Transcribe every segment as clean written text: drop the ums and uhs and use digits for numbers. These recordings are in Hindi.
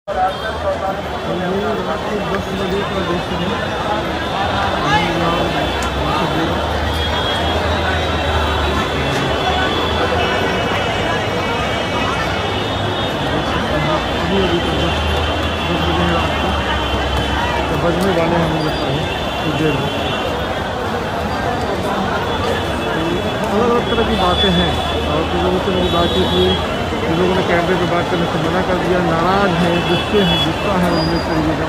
ये रात को 10 बजे का दृश्य है। अभी अभी तो 10 बजे है रात को, तो बजने वाले हैं मुझे लगता है कुछ देर में। अलग अलग तरह की बातें हैं और कुछ लोगों से मेरी बातचीत हुई, कुछ लोगों ने कैमरे पे बात करने से मना कर दिया, नाराज़ हैं, गुस्से हैं, गुस्सा है उनमें इस तरीके का।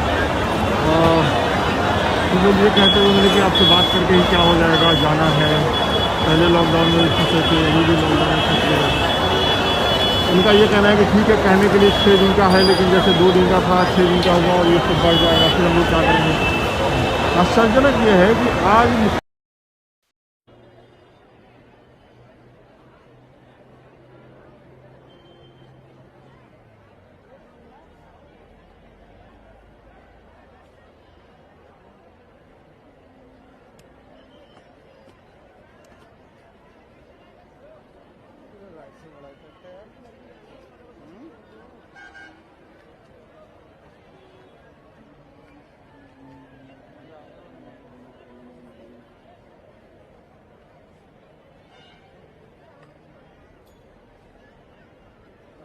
और कुछ लोग ये कहते हुए मिले कि आपसे बात करके ही क्या हो जाएगा, जाना है, पहले लॉकडाउन में फंसे थे, अभी भी लॉकडाउन में फंसे हैं। उनका ये कहना है कि ठीक है, कहने के लिए 6 दिन का है, लेकिन जैसे 2 दिन का था 6 दिन का हुआ और ये सब बढ़ जाएगा, फिर हम लोग क्या करेंगे। आश्चर्यजनक ये है कि आज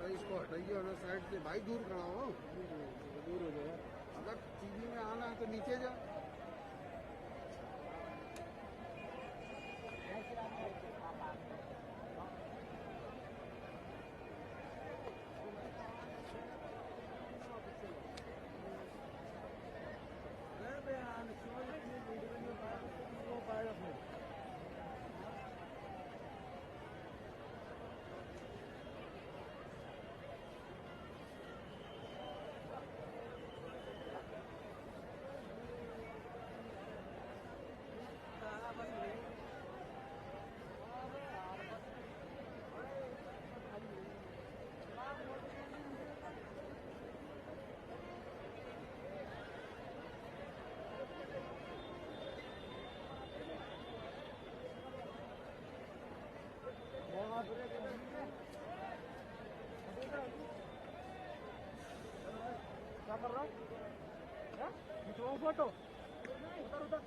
इसको हटाइए और साइड से भाई, दूर खड़ा हो, दूर हो जाए। अगर टीवी में आना है तो नीचे जा। क्या कर रहा हूँ फोटो उधर उधर।